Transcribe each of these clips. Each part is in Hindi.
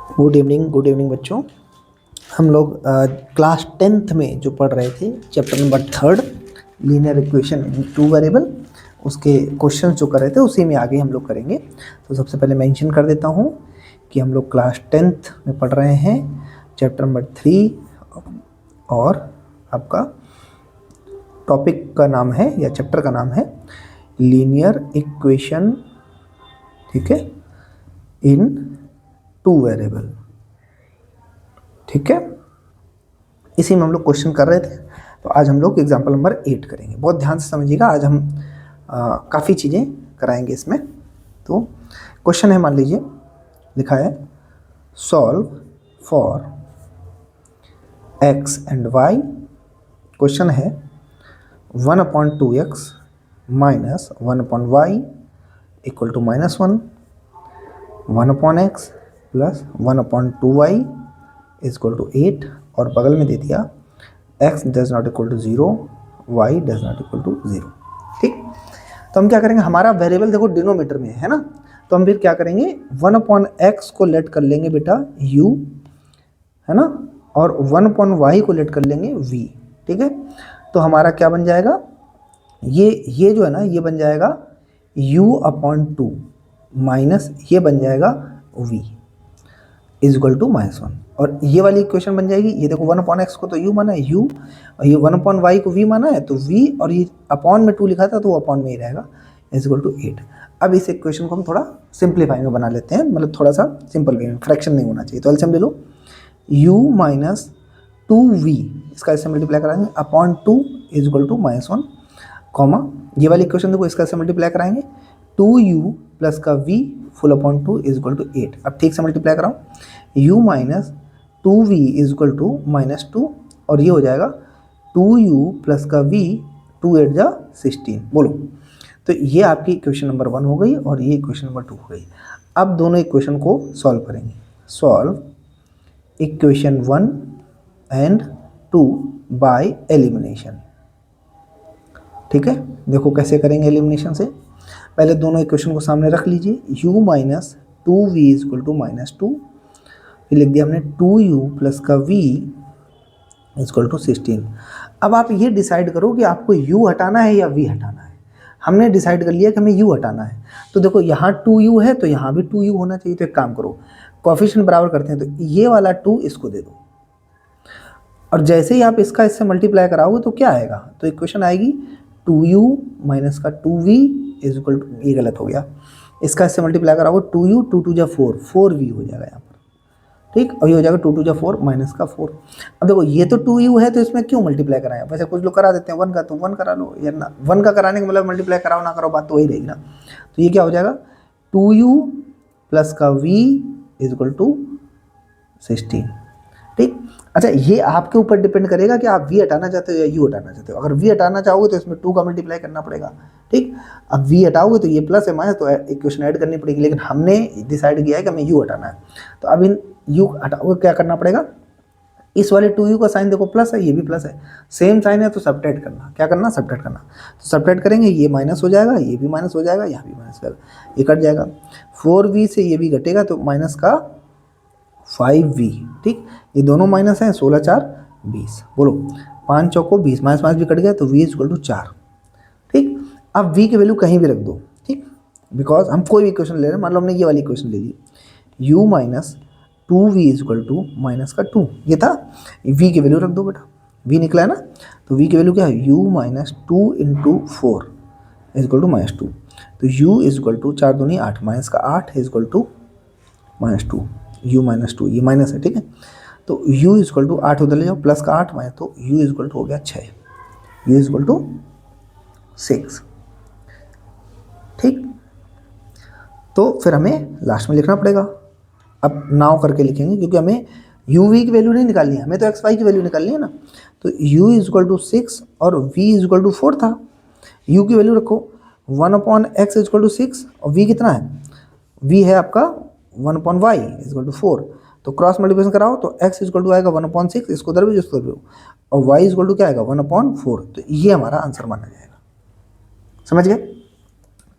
गुड इवनिंग बच्चों। हम लोग क्लास 10th में जो पढ़ रहे थे chapter number 3 linear equation in two variable, उसके क्वेश्चंस जो कर रहे थे उसी में आगे हम लोग करेंगे। तो सबसे पहले मेंशन कर देता हूँ कि हम लोग क्लास 10th में पढ़ रहे हैं चैप्टर नंबर 3 और आपका टॉपिक का नाम है या चैप्टर का नाम है लीनियर इक्वेशन, ठीक है, इन टू वेरिएबल। ठीक है, इसी में हम लोग क्वेश्चन कर रहे थे। तो आज हम लोग एग्जाम्पल नंबर 8 करेंगे। बहुत ध्यान से समझिएगा, आज हम काफ़ी चीज़ें कराएंगे इसमें। तो क्वेश्चन है, मान लीजिए लिखा है solve for x and y। Question है 1/2x minus 1/y equal to -1, 1/x plus 1/2y is equal to 8, और बगल में दे दिया x does not equal to 0, y does not equal to 0। ठीक, तो हम क्या करेंगे, हमारा वेरिएबल देखो डिनोमीटर में है ना, तो हम फिर क्या करेंगे 1/x को लेट कर लेंगे बेटा u, है ना, और 1/y को लेट कर लेंगे v। ठीक है, तो हमारा क्या बन जाएगा, ये जो है ना ये बन जाएगा u/2 माइनस ये बन जाएगा v इज इक्वल टू -1, और ये वाली इक्वेशन बन जाएगी, ये देखो 1/x को तो u माना है u, और ये 1/y को v माना है तो v, और ये अपॉन में 2 लिखा था तो वो अपॉन में ही रहेगा, इज इक्वल टू 8। अब इस इक्वेशन को हम थोड़ा सिंप्लीफाई में बना लेते हैं, मतलब थोड़ा सा सिंपल वे में, फ्रैक्शन नहीं होना चाहिए। तो एलसीएम ले लो, u माइनस 2v इसका इससे मल्टीप्लाई कराएंगे upon 2 is equal to -1, comma ये वाली इक्वेशन देखो इसका से मल्टीप्लाई कराएंगे 2u प्लस का v full upon 2 is equal to 8। अब ठीक से मल्टीप्लाई कराओ, u minus 2v is equal to -2, और ये हो जाएगा 2u प्लस का v, 2 8 जा 16। बोलो, तो ये आपकी इक्वेशन नंबर 1 हो गई और ये इक्वेशन नंबर 2 हो गई। अब दोनों इक्वेशन को सॉल्व करेंगे। Solve equation 1 and 2 by elimination. ठीक है, देखो कैसे करेंगे एलिमिनेशन से। पहले दोनों इक्वेशन को सामने रख लीजिए, u minus 2v is equal to -2, फिर लिख दिया हमने 2u प्लस का v इज इक्वल टू 16। अब आप ये डिसाइड करो कि आपको u हटाना है या v हटाना है। हमने डिसाइड कर लिया कि हमें u हटाना है, तो देखो यहाँ 2u है तो यहाँ भी 2u होना चाहिए। तो एक काम करो, कोएफिशिएंट बराबर करते हैं, तो ये वाला 2 इसको दे दो, और जैसे ही आप इसका इससे मल्टीप्लाई कराओगे तो क्या आएगा, तो इक्वेशन आएगी 2u माइनस का 2v इज इक्वल टू, ये गलत हो गया, इसका इससे मल्टीप्लाई कराओगे 2u 2 2 जा 4, 4v हो जाएगा यहाँ पर। ठीक, और ये हो जाएगा 2 2 जा 4 माइनस का 4। अब देखो ये तो 2u है तो इसमें क्यों मल्टीप्लाई कराएं, वैसे कुछ लोग करा देते हैं 1 का, तो 1 करा लो, या ना 1 का कराने का मतलब मल्टीप्लाई कराओ ना कराओ बात तो वही रहेगी ना। तो ये क्या हो जाएगा 2u प्लस का v इज इक्वल टू 16। ठीक, अच्छा ये आपके ऊपर डिपेंड करेगा कि आप v हटाना चाहते हो या u हटाना चाहते हो। अगर v हटाना चाहोगे तो इसमें 2 का मल्टीप्लाई करना पड़ेगा। ठीक, अब v हटाओगे तो ये प्लस है माइनस, तो इक्वेशन ऐड करनी पड़ेगी, लेकिन हमने डिसाइड किया है कि हमें u हटाना है। तो अब इन u हटाओगे क्या करना पड़ेगा, इस वाले 2u का साइन देखो प्लस है, ये भी प्लस है, सेम साइन है तो सब्ट्रैक्ट करना, क्या करना, सब्ट्रैक्ट करना। तो सब्ट्रैक्ट करेंगे, ये माइनस हो जाएगा, ये भी माइनस हो जाएगा, यहाँ भी माइनस हो जाएगा, ये कट जाएगा, 4v से ये भी घटेगा तो माइनस का 5v। ठीक, ये दोनों माइनस हैं, 16 4 20। बोलो 5 चौको 20, माइनस 5 भी कट गया तो v इज इक्वल टू 4। ठीक, अब v की वैल्यू कहीं भी रख दो। ठीक, बिकॉज हम कोई भी इक्वेशन ले रहे हैं, मान लो हमने ये वाली इक्वेशन ले ली, u minus 2v is equal to minus का 2, ये था, v की वैल्यू रख दो बेटा, v निकला है ना, तो v की वैल्यू क्या है, u minus 2 into 4 is equal to -2, तो u इज इक्वल टू 4 दूनी 8, माइनस का 8 is equal to -2, u minus 2, ये माइनस है। ठीक है, तो u इज इक्वल टू 8 उधर ले जाओ, प्लस का 8 माइनस, तो u इज इक्वल टू हो गया 6, u इज इक्वल टू 6। ठीक, तो फिर हमें लास्ट में लिखना पड़ेगा, अब नाव करके लिखेंगे क्योंकि हमें u v की वैल्यू नहीं निकालनी है, हमें तो x y की वैल्यू निकालनी है ना। तो u इज इक्वल टू 6 और v इज इक्वल टू 4 था, u की वैल्यू रखो 1/x इज इक्वल टू 6, और v कितना है, v है आपका 1/y इज इक्वल टू 4, तो क्रॉस मल्टीप्लिकेशन कराओ तो x इज इक्वल टू आएगा 1/6, इसको दर भी इसको दर, और y इज इक्वल टू क्या आएगा 1/4, तो ये हमारा आंसर माना जाएगा। समझ गए।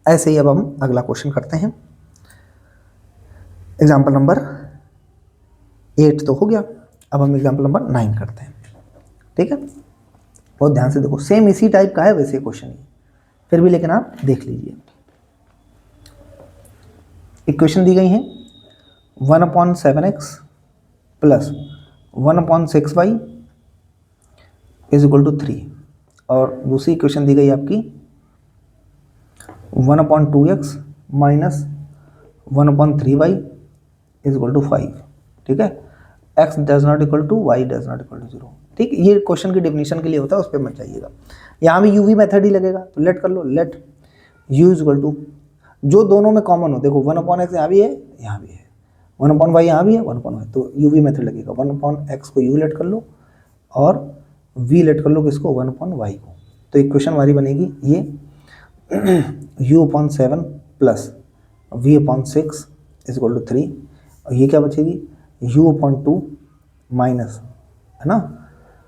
ऐसे ही अब हम अगला क्वेश्चन करते हैं, एग्जाम्पल नंबर 8 तो हो गया। अब हम एग्जाम्पल नंबर 9 करते हैं, ठीक है। बहुत ध्यान से देखो, सेम इसी टाइप का है वैसे क्वेश्चन ही, फिर भी लेकिन आप देख लीजिए। इक्वेशन दी गई है 1/7x plus 1/6y is equal to 3, और दूसरी इक्वेशन दी गई आपकी 1/2x minus 1/3y is equal to 5, ठीक है। x does not equal to y does not equal to 0, ठीक। ये क्वेश्चन की डेफिनेशन के लिए होता है, उस पर मत जाइएगा। यहाँ भी यूवी मेथड ही लगेगा, तो लेट कर लो, let u is equal to जो दोनों में कॉमन हो, देखो 1/x यहाँ भी है, यहाँ भी है, 1/y यहाँ भी है, 1/y, तो यूवी मेथड लगेगा। 1/x को u लेट कर लो और v लेट कर लो किसको, 1/y को। तो इक्वेशन हमारी बनेगी ये u/7 plus v/6 is equal to 3, और ये क्या बचेगी u/2 माइनस, है ना,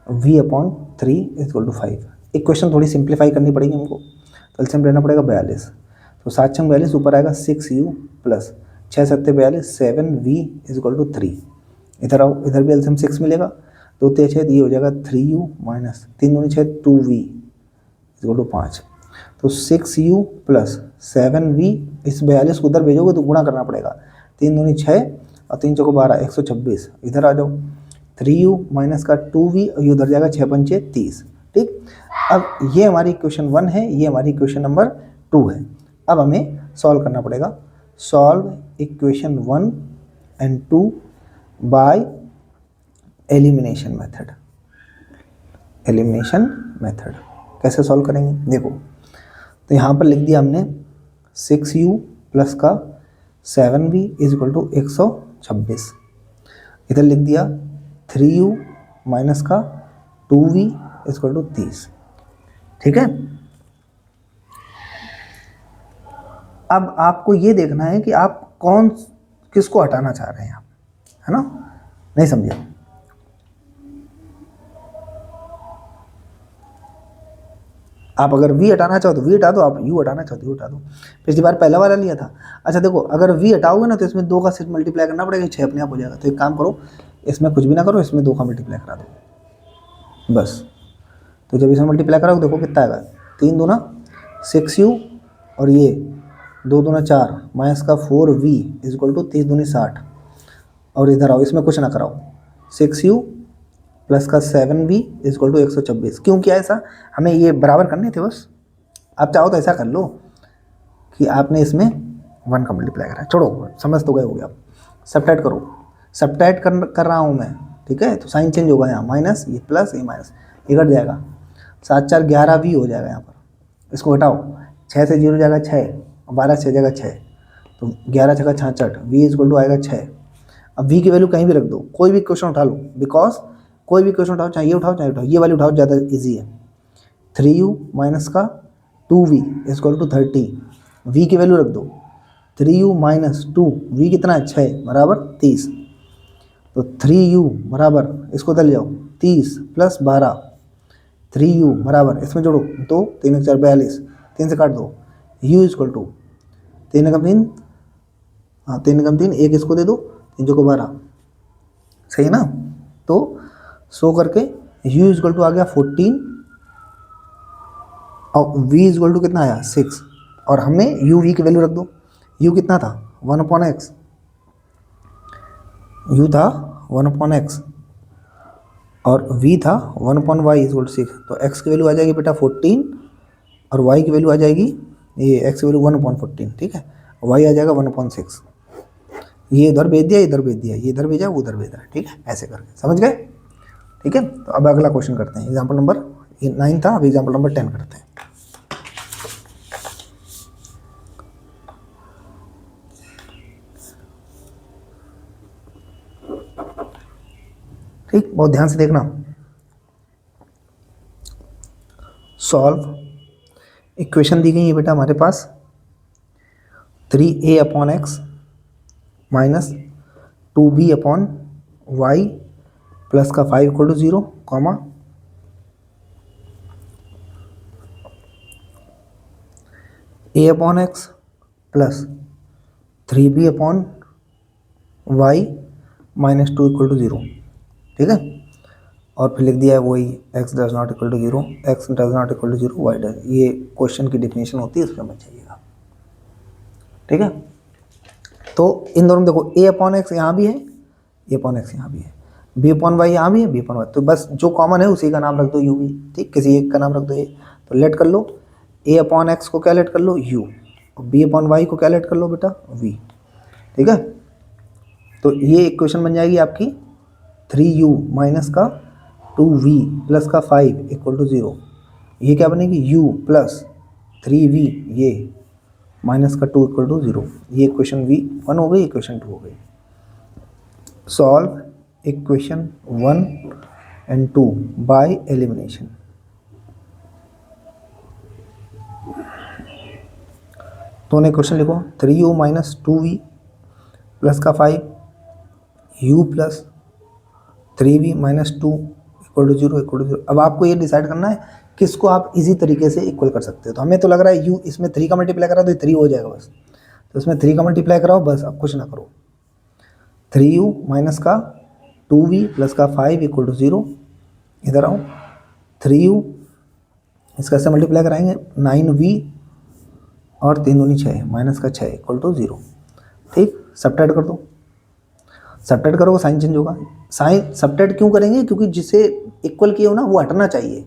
v/3 is equal to 5। Equation थोड़ी सिंप्लीफाई करनी पड़ेगी हमको, तो एलसीएम लेना पड़ेगा 42, तो 7 6 42, ऊपर आएगा 6u plus 6 7 42, 7v is equal to 3। इधर आओ, इधर भी एलसीएम 6 मिलेगा, 2 3 6, ये हो जाएगा 3u minus 3 2 6 2v is equal to 5, तो 6u प्लस 7v, इस 42 को उधर भेजोगे तो गुणा करना पड़ेगा, 3 2 6 और 3 4 12, 126। इधर आ जाओ, 3u माइनस का 2v, और ये उधर जाएगा 6 5 30, ठीक। अब ये हमारी इक्वेशन 1 है, ये हमारी इक्वेशन नंबर 2 है। अब हमें सॉल्व करना पड़ेगा, solve equation 1 and 2 by elimination method. Elimination method कैसे सॉल्व करेंगे, देखो, तो यहाँ पर लिख दिया हमने 6u प्लस का 7v इज इक्वल टू 126, इधर लिख दिया 3u माइनस का 2v इज इक्वल टू 30, ठीक है। अब आपको ये देखना है कि आप किसको हटाना चाह रहे हैं आप, है ना, नहीं समझे। आप अगर v हटाना चाहो तो v हटा दो, आप u हटाना चाहो तो u हटा दो। पिछली बार पहला वाला लिया था। अच्छा देखो, अगर v हटाओगे ना तो इसमें 2 का सेट मल्टीप्लाई करना पड़ेगा, 6 अपने आप हो जाएगा। तो एक काम करो, इसमें कुछ भी ना करो, इसमें 2 का मल्टीप्लाई करा दो बस। तो जब इसमें मल्टीप्लाई कराओ देखो कितना आएगा, 3 दूना 6u, और ये 2 दूना 4 माइनस का 4v इज इक्वल टू 30 दूनी 60, और इधर आओ, इसमें कुछ ना कराओ, 6u प्लस का 7v इज इक्वल टू 126। क्यों किया ऐसा, हमें ये बराबर करने थे बस। आप चाहो तो ऐसा कर लो कि आपने इसमें 1 का मल्टीप्लाई करा, छोड़ो, समझ तो गए हो गया। आप सब्ट्रैक्ट करो, सब्ट्रैक्ट कर रहा हूँ मैं, ठीक है। तो साइन चेंज होगा यहाँ, माइनस, ये प्लस, ये माइनस, ये घट जाएगा, 7 4 11v हो जाएगा यहाँ पर। इसको घटाओ, 6 से 0 जाएगा 6, और 12 से जाएगा 6, तो 11 6 66, v इज इक्वल टू आएगा 6। अब v की वैल्यू कहीं भी रख दो, कोई भी क्वेश्चन उठा लो, बिकॉज कोई भी क्वेश्चन उठाओ, चाहे ये उठाओ चाहे उठाओ, ये वाली उठाओ, ज़्यादा इजी है। 3u माइनस का 2v is equal to 30, v की वैल्यू रख दो, 3u माइनस 2, v कितना है 6 बराबर 30, तो 3u बराबर, इसको दल जाओ, 30 प्लस 12, 3u बराबर, इसमें जोड़ो 2 3 4 42, 3 से काट दो, u इज इक्वल टू 3 एकम 3, हाँ 3 एकम 3, एक इसको दे दो, 3 को 12, सही है ना। तो सो करके u इज इक्वल टू आ गया 14, और v इज इक्वल टू कितना आया 6, और हमें u v की वैल्यू रख दो, u कितना था 1/x, u था 1/x, और v था 1/y इज इक्वल टू 6, तो x की वैल्यू आ जाएगी बेटा 14, और y की वैल्यू आ जाएगी, ये x की वैल्यू 1/14, ठीक है, y आ जाएगा 1/6। ये इधर भेज दिया, इधर भेज दिया, ये इधर भेजा, वो उधर भेज रहा है, ठीक है, ऐसे करके, समझ गए, ठीक है। तो अब अगला क्वेश्चन करते हैं, एग्जाम्पल नंबर 9 था, अब एग्जाम्पल नंबर 10 करते हैं। ठीक, बहुत ध्यान से देखना। सॉल्व इक्वेशन दी गई है बेटा हमारे पास 3a/x माइनस 2b/y प्लस का 5 equal to 0, comma a/x plus 3b/y -2 equal to 0, ठीक है। और फिर लिख दिया है वही x does not equal to 0, x does not equal to 0, y does. ये क्वेश्चन की डिफिनेशन होती है, उसमें मत जाइएगा, ठीक है। तो इन दोनों में देखो a अपॉन एक्स यहाँ भी है, a अपॉन एक्स यहाँ भी है, b अपॉन वाई यहाँ भी है, b अपॉन वाई, तो बस जो कॉमन है उसी का नाम रख दो u भी, ठीक, किसी एक का नाम रख दो a। तो लेट कर लो a अपॉन एक्स को क्या लेट कर लो u, और b अपॉन वाई को क्या लेट कर लो बेटा v, ठीक है। तो ये इक्वेशन बन जाएगी आपकी 3u माइनस का 2v प्लस का 5 इक्वल टू 0। ये क्या बनेगी u प्लस 3v ये माइनस का 2 इक्वल टू 0। ये इक्वेशन v1 हो गई, इक्वेशन 2 हो गई। Solve equation 1 and 2 by elimination. दोनों इक्वेशन लिखो, 3u माइनस 2v प्लस का 5 u plus 3v minus 2 equal to 0 equal to 0। अब आपको ये डिसाइड करना है किसको आप इजी तरीके से इक्वल कर सकते हो। तो हमें तो लग रहा है u इसमें 3 का मल्टीप्लाई करा तो 3 हो जाएगा बस, तो इसमें 3 का मल्टीप्लाई कराओ बस, अब कुछ ना करो। 3u माइनस का 2v प्लस का 5 इक्वल टू 0, इधर आओ 3u इसका से मल्टीप्लाई कराएंगे 9v और 3 दूनी 6 माइनस का 6 इक्वल टू 0, ठीक। सबट्रैक्ट कर दो, सबट्रैक्ट करोगे साइन चेंज होगा। साइन सबट्रैक्ट क्यों करेंगे, क्योंकि जिसे इक्वल किए हो ना वो हटना चाहिए।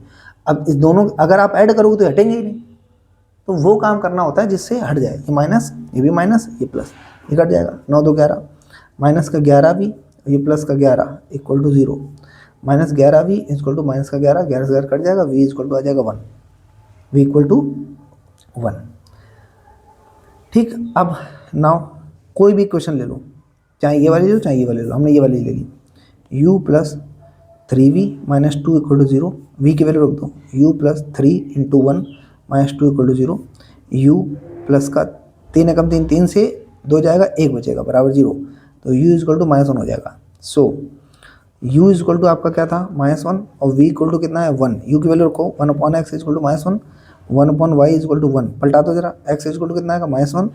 अब इस दोनों अगर आप ऐड करोगे तो हटेंगे ही नहीं, तो वो काम करना होता है जिससे हट जाए। ये माइनस, ये भी माइनस, ये प्लस, ये कट जाएगा। 9 2 11 माइनस का 11 भी, ये प्लस का 11 इक्वल टू 0, माइनस 11 भी इक्वल टू माइनस का 11, 11 से 11 कट जाएगा, v इक्वल टू आ जाएगा 1, v इक्वल टू 1, ठीक। अब नाउ कोई भी क्वेश्चन ले लो, चाहे ये वाली ले लो चाहे ये वाली ले लो, हमने ये वाली ले ली। u plus 3v minus 2 equal to 0, v की वैल्यू रख दो, u plus 3 into 1 minus 2 equal to 0, u plus का 3 एकम 3, 3 से 2 जाएगा, 1 बचेगा बराबर 0, तो u इक्वल टू -1 हो जाएगा। सो u इक्वल टू आपका क्या था -1, और v इक्वल टू कितना है 1, u की वैल्यू रखो 1 upon x equal to -1, 1 upon y equal to 1, पलटा दो जरा, x इक्वल टू कितना आएगा -1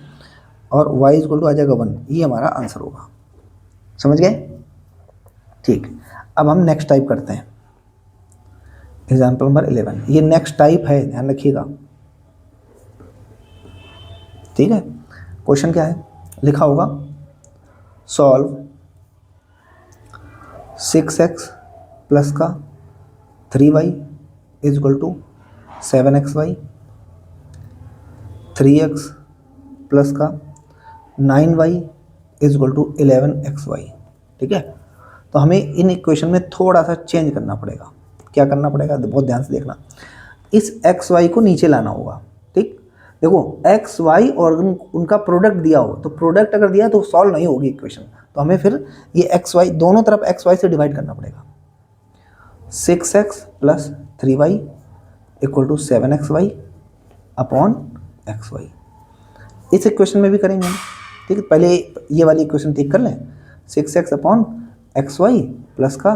और y इक्वल टू आ जाएगा 1, ये हमारा आंसर होगा। समझ गए, ठीक। अब हम नेक्स्ट टाइप करते हैं, एग्जाम्पल नंबर 11। ये नेक्स्ट टाइप है, ध्यान रखिएगा, ठीक है। क्वेश्चन क्या है, लिखा होगा सॉल्व 6x प्लस का 3y is equal to 7xy, 3x plus का 9y is equal to 11xy, ठीक है। तो हमें इन इक्वेशन में थोड़ा सा चेंज करना पड़ेगा। क्या करना पड़ेगा, बहुत ध्यान से देखना, इस xy को नीचे लाना होगा, ठीक। देखो xy और उनका प्रोडक्ट दिया हो, तो प्रोडक्ट अगर दिया तो सॉल्व नहीं होगी इक्वेशन, तो हमें फिर ये xy दोनों तरफ xy से डिवाइड करना पड़ेगा। 6x plus 3y equal to 7xy upon xy, इस इक्वेशन में भी करेंगे, ठीक है। पहले ये वाली इक्वेशन ठीक कर लें, 6x अपॉन xy प्लस का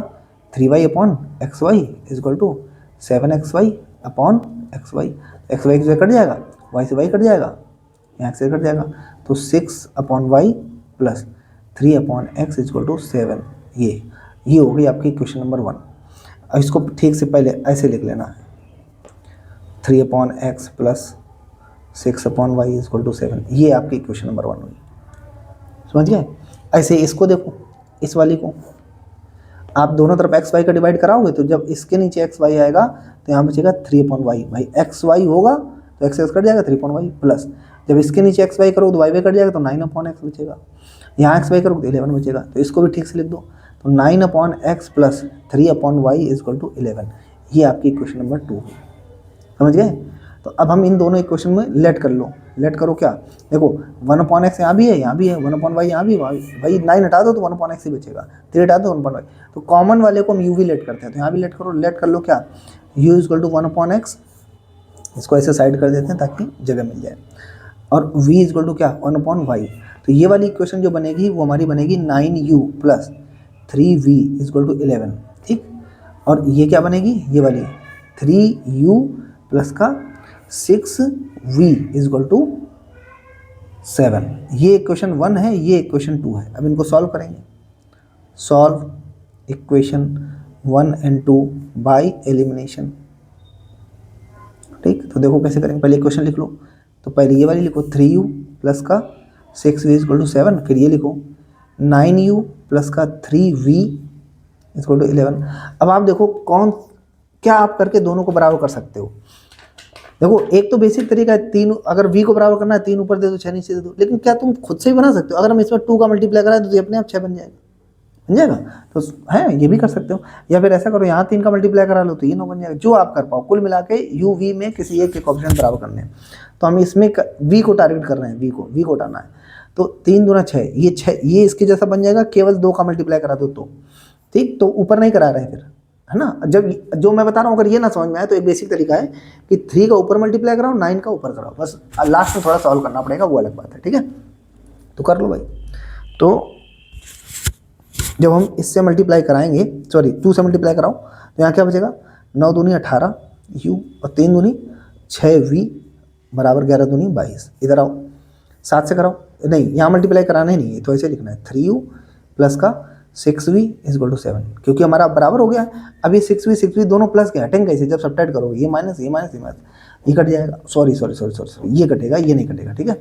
3y upon xy is equal to 7xy upon xy, xy से कट जाएगा, y से y कट जाएगा, यहाँ से कट जाएगा, तो 6 upon y plus 3 upon x is equal to 7, ये हो गई आपकी इक्वेशन नंबर 1। अब इसको ठीक से पहले ऐसे लिख लेना, 3 upon x plus 6 upon y is equal to 7, ये आपकी इक्वेशन नंबर 1 हुई। समझ गए। ऐसे इसको देखो, इस वाली को आप दोनों तरफ एक्स वाई का डिवाइड कराओगे, तो जब इसके नीचे एक्स वाई आएगा तो यहाँ बचेगा 3 अपॉन वाई, भाई एक्स वाई होगा तो एक्स एक्स कट जाएगा, 3 अपॉन वाई प्लस, जब इसके नीचे एक्स वाई करो तो वाई वाई कट जाएगा, तो 9 अपॉन एक्स बचेगा, यहाँ एक्स वाई करो तो 11 बचेगा, तो इसको भी ठीक से लिख दो, तो 9 upon x plus 3 upon y is equal to 11, ये आपकी इक्वेशन नंबर 2 है। समझ गए। तो अब हम इन दोनों इक्वेशन में लेट कर लो, लेट करो क्या, देखो 1 अपॉन एक्स यहाँ भी है, यहाँ भी है, 1 अपॉन वाई यहाँ भी, भाई 9 हटा दो तो 1 अपॉन एक्स ही बचेगा, 3 हटा दो 1 अपॉन वाई, तो कॉमन वाले को हम यू भी लेट करते हैं, तो यहाँ भी लेट करो, लेट कर लो क्या, u is equal to 1 upon x, इसको ऐसे साइड कर देते हैं ताकि जगह मिल जाए, और v इज इक्वल टू क्या 1 अपॉन वाई, तो ये वाली इक्वेशन जो बनेगी वो हमारी बनेगी 9u plus 3v is equal to 11, ठीक। और ये क्या बनेगी, ये वाली 3u प्लस का 6v इज इक्वल टू 7, ये इक्वेशन 1 है, ये इक्वेशन 2 है। अब इनको सॉल्व करेंगे, solve equation 1 and 2 by elimination. ठीक, तो देखो कैसे करेंगे, पहले इक्वेशन लिख लो। तो पहले ये वाली लिखो 3u प्लस का 6v इक्वल टू 7, फिर ये लिखो 9u प्लस का 3v इक्वल टू 11। अब आप देखो कौन क्या आप करके दोनों को बराबर कर सकते हो। देखो एक तो बेसिक तरीका है, 3 अगर v को बराबर करना है 3 ऊपर दे दो 6 नीचे दे दो, लेकिन क्या तुम खुद से ही बना सकते हो? अगर हम इसमें 2 का मल्टीप्लाई कराएं तो ये अपने आप 6 बन जाएगा। तो है ये भी कर सकते हो, या फिर ऐसा करो यहाँ 3 का मल्टीप्लाई करा लो तो ये 9 बन जाएगा, जो आप कर पाओ। कुल मिला के u v में किसी एक के कोएफिशिएंट बराबर करने हैं, तो हम इसमें v को टारगेट कर रहे हैं, v को उठाना है। तो 3 दूना 6, ये 6 ये इसके जैसा बन जाएगा, केवल 2 का मल्टीप्लाई करा दो तो। ठीक, तो ऊपर नहीं करा रहे फिर, है ना। जब जो मैं बता रहा हूँ अगर ये ना समझ में आए तो एक बेसिक तरीका है कि 3 का ऊपर मल्टीप्लाई कराओ, 9 का ऊपर कराओ, बस लास्ट में थोड़ा सॉल्व करना पड़ेगा, वो अलग बात है। ठीक है, तो कर लो भाई। तो जब हम इससे मल्टीप्लाई कराएंगे, सॉरी 2 से मल्टीप्लाई कराओ, तो यहाँ क्या बचेगा, 9 दूनी 18 u और 3 दूनी 6v बराबर 11 दूनी 22। इधर आओ 7 से कराओ, नहीं यहाँ मल्टीप्लाई कराना ही नहीं है, तो ऐसे लिखना है 3u प्लस का 6v इक्वल टू 7, क्योंकि हमारा बराबर हो गया है। अब ये 6v दोनों प्लस के हटेंगे कैसे, जब सब्ट्रैक्ट करोगे ये माइनस ये माइनस ये माइनस, ये कट जाएगा, सॉरी ये कटेगा, ये नहीं कटेगा। ठीक है,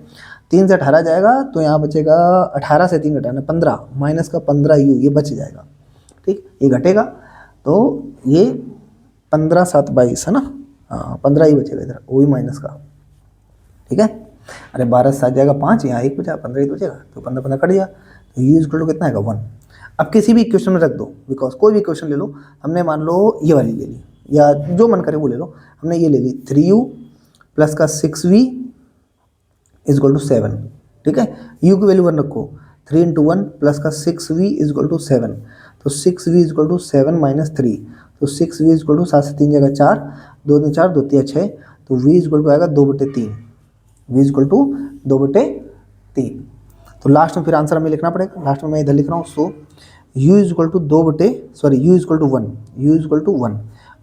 3 से 18 जाएगा तो यहाँ बचेगा 18 से 3 घटाना 15, माइनस का 15u ये बच जाएगा। ठीक, ये घटेगा तो ये 15 7 22 है ना, हाँ 15 ही बचेगा इधर, वही माइनस का। ठीक है, अरे 12 से 7 जाएगा 5, यहाँ 1 बचा, 15 ही बचेगा, तो 15 15 कट गया, तो u इक्वल टू कितना आएगा 1। अब किसी भी इक्वेशन में रख दो, बिकॉज कोई भी इक्वेशन ले लो, हमने मान लो ये वाली ले ली, या जो मन करे वो ले लो, हमने ये ले ली 3u प्लस का 6v इक्वल टू 7। ठीक है, u की वैल्यू 1 रखो, 3 इंटू 1 प्लस का 6v इक्वल टू 7, तो 6v इक्वल टू 7 माइनस 3, तो 6v इक्वल टू 7 से 3 जाएगा 4, 2 2 4 2 3 6, तो v इक्वल टू आएगा 2/3, v इक्वल टू 2/3। तो लास्ट में फिर आंसर हमें लिखना पड़ेगा, लास्ट में मैं इधर लिख रहा हूँ, so u equal to u equal to 1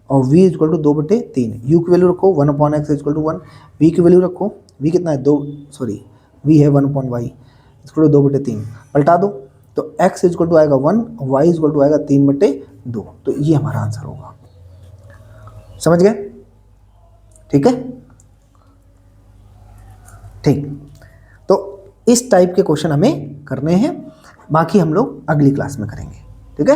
और v इक्वल टू 2/3। u की वैल्यू रखो 1/x इक्वल टू 1, v की वैल्यू रखो, v कितना है 2, सॉरी v है 1/y इक्वल टू 2/3, पलटा दो तो x इक्वल टू आएगा 1 और y इक्वल टू आएगा 3/2। तो ये हमारा आंसर होगा, समझ गए? ठीक है, ठीक। तो इस टाइप के क्वेश्चन हमें करने हैं, बाकी हम लोग अगली क्लास में करेंगे। ठीक है।